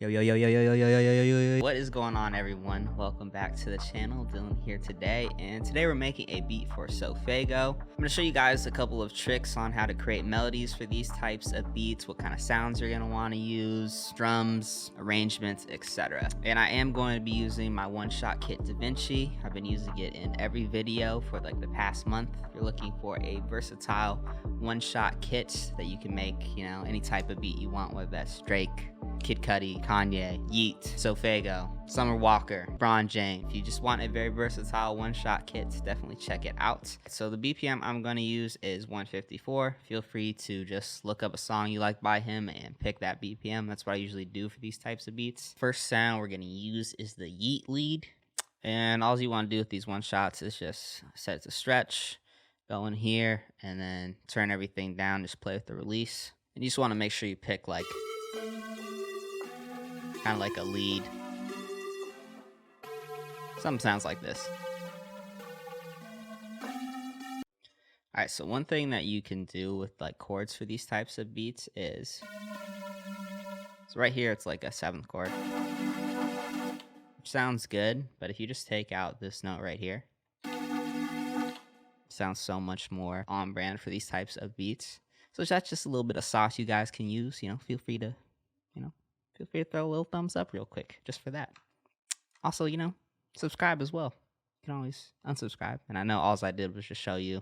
Yo, yo, yo, yo, yo, yo, yo, yo, yo, yo, yo. What is going on, everyone? Welcome back to the channel. Dylan here today, and today we're making a beat for Sofaygo. I'm going to show you guys a couple of tricks on how to create melodies for these types of beats, what kind of sounds you're going to want to use, drums, arrangements, etc. And I am going to be using my one-shot kit DaVinci. I've been using it in every video for like the past month. If you're looking for a versatile one-shot kit that you can make, you know, any type of beat you want, whether that's Drake, Kid Cudi, Kanye, Yeet, Sofaygo, Summer Walker, LeBron James. If you just want a very versatile one-shot kit, definitely check it out. So the BPM I'm going to use is 154. Feel free to just look up a song you like by him and pick that BPM. That's what I usually do for these types of beats. First sound we're going to use is the Yeet lead. And all you want to do with these one-shots is just set it to stretch, go in here, and then turn everything down. Just play with the release. And you just want to make sure you pick like kind of like a lead. Something sounds like this. Alright, so one thing that you can do with like chords for these types of beats is, so right here it's like a 7th chord, which sounds good, but if you just take out this note right here, it sounds so much more on brand for these types of beats. So that's just a little bit of sauce you guys can use. You know, feel free to throw a little thumbs up real quick just for that. Also, you know, subscribe as well. You can always unsubscribe. And I know all I did was just show you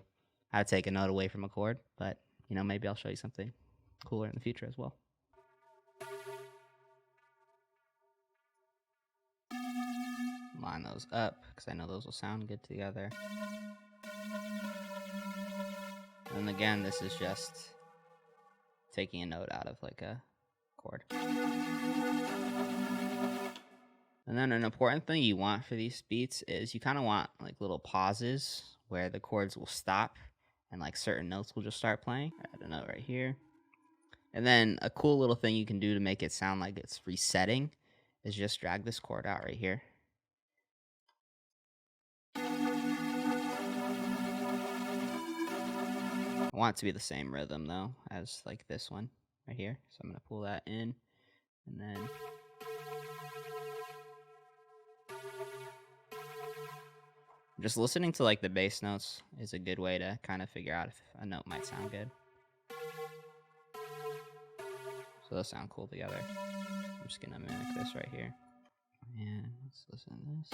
how to take a note away from a chord, but, you know, maybe I'll show you something cooler in the future as well. Line those up, because I know those will sound good together. And again, this is just taking a note out of like a chord. And then an important thing you want for these beats is you kind of want like little pauses where the chords will stop and like certain notes will just start playing. Add a note right here. And then a cool little thing you can do to make it sound like it's resetting is just drag this chord out right here. I want it to be the same rhythm though as like this one right here. So I'm going to pull that in, and then just listening to like the bass notes is a good way to kind of figure out if a note might sound good. So they'll sound cool together. I'm just going to mimic this right here. And let's listen to this.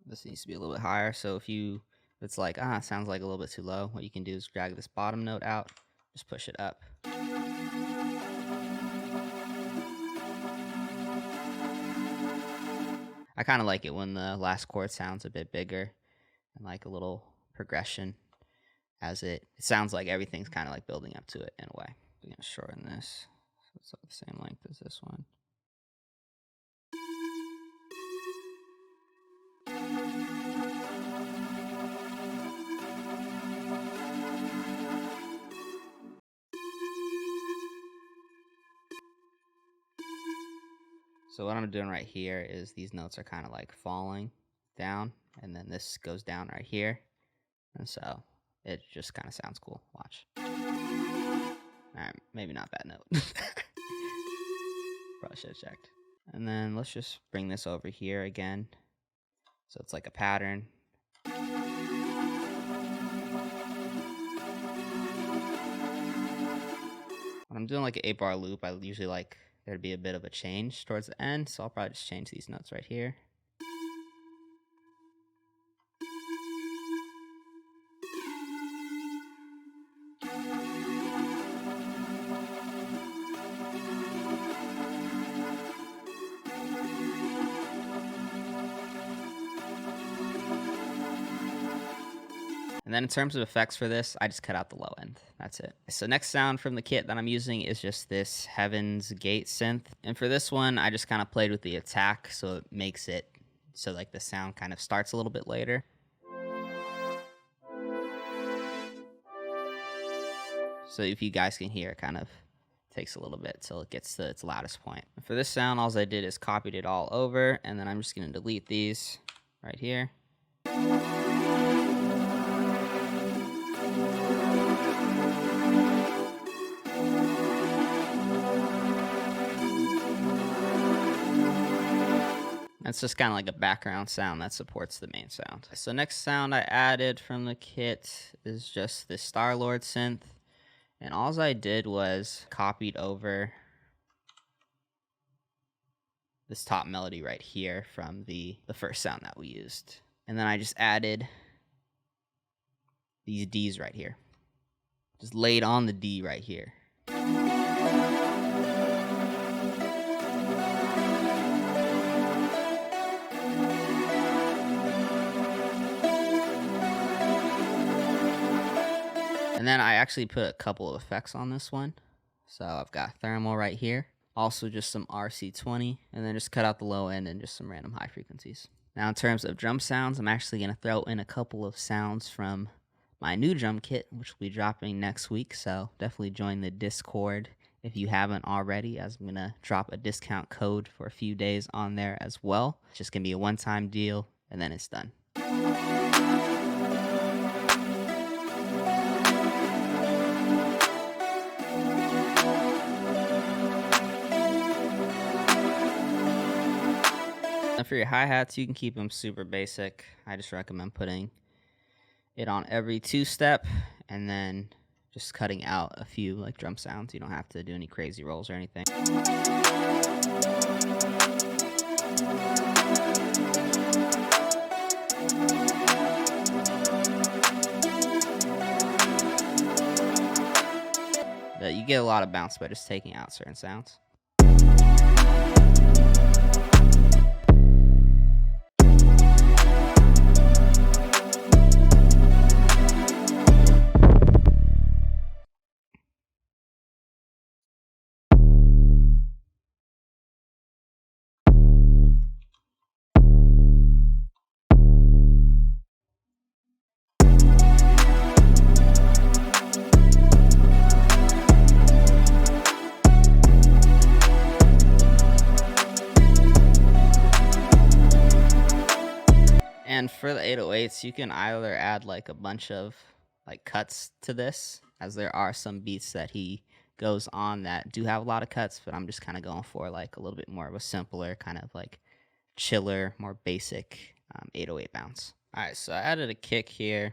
This needs to be a little bit higher. So if it's like, it sounds like a little bit too low, what you can do is drag this bottom note out, just push it up. I kind of like it when the last chord sounds a bit bigger and like a little progression as it sounds like everything's kind of like building up to it in a way. We're going to shorten this so it's like the same length as this one. So what I'm doing right here is these notes are kind of like falling down, and then this goes down right here. And so it just kind of sounds cool. Watch. Alright, maybe not that note. Probably should have checked. And then let's just bring this over here again. So it's like a pattern. When I'm doing like an 8-bar loop, I usually like there to be a bit of a change towards the end, so I'll probably just change these notes right here. And then in terms of effects for this, I just cut out the low end. That's it. So next sound from the kit that I'm using is just this Heaven's Gate synth. And for this one, I just kind of played with the attack, so it makes it so like the sound kind of starts a little bit later. So if you guys can hear, it kind of takes a little bit till it gets to its loudest point. And for this sound, all I did is copied it all over, and then I'm just going to delete these right here. It's just kind of like a background sound that supports the main sound. So next sound I added from the kit is just the Star-Lord synth. And all I did was copied over this top melody right here from the first sound that we used. And then I just added these Ds right here. Just laid on the D right here. And then I actually put a couple of effects on this one. So I've got thermal right here. Also just some RC20. And then just cut out the low end and just some random high frequencies. Now in terms of drum sounds, I'm actually going to throw in a couple of sounds from my new drum kit, which will be dropping next week. So definitely join the Discord if you haven't already, as I'm going to drop a discount code for a few days on there as well. It's just going to be a one-time deal, and then it's done. Now for your hi-hats, you can keep them super basic. I just recommend putting it on every 2-step and then just cutting out a few like drum sounds. You don't have to do any crazy rolls or anything. But you get a lot of bounce by just taking out certain sounds. And for the 808s, you can either add like a bunch of like cuts to this, as there are some beats that he goes on that do have a lot of cuts, but I'm just kind of going for like a little bit more of a simpler, kind of like chiller, more basic 808 bounce. All right, so I added a kick here.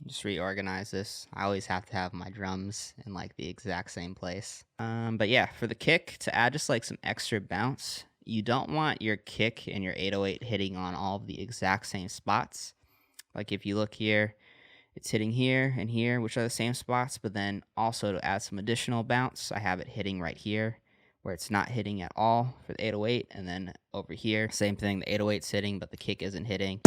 Just reorganize this. I always have to have my drums in like the exact same place. But yeah, for the kick, to add just like some extra bounce, you don't want your kick and your 808 hitting on all of the exact same spots. Like if you look here, it's hitting here and here, which are the same spots, but then also to add some additional bounce, I have it hitting right here where it's not hitting at all for the 808, and then over here, same thing, the 808's hitting, but the kick isn't hitting.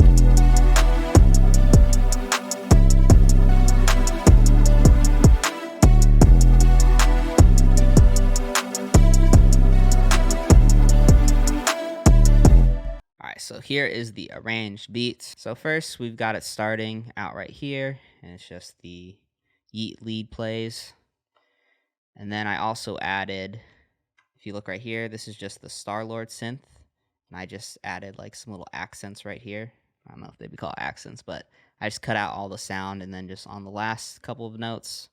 So here is the arranged beat. So first we've got it starting out right here, and it's just the yeet lead plays. And then I also added, if you look right here, this is just the Star-Lord synth, and I just added like some little accents right here. I don't know if they'd be called accents, but I just cut out all the sound, and then just on the last couple of notes,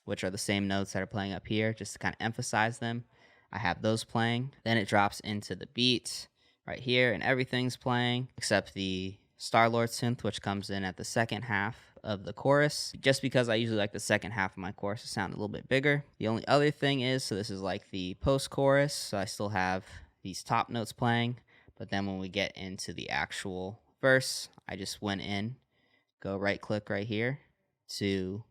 which are the same notes that are playing up here, just to kind of emphasize them, I have those playing. Then it drops into the beat right here, and everything's playing except the Star-Lord synth, which comes in at the second half of the chorus, just because I usually like the second half of my chorus to sound a little bit bigger. The only other thing is, so this is like the post-chorus, so I still have these top notes playing, but then when we get into the actual verse, I just went in, go right-click right here to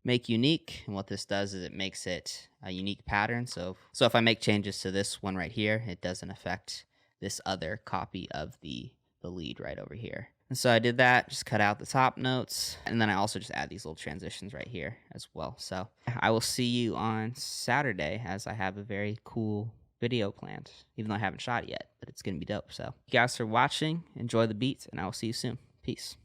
make unique, and what this does is it makes it a unique pattern. So if I make changes to this one right here, it doesn't affect this other copy of the lead right over here. And so I did that, just cut out the top notes, and then I also just add these little transitions right here as well. So I will see you on Saturday, as I have a very cool video planned, even though I haven't shot it yet, but it's gonna be dope. So you guys for watching, enjoy the beats, and I will see you soon. Peace.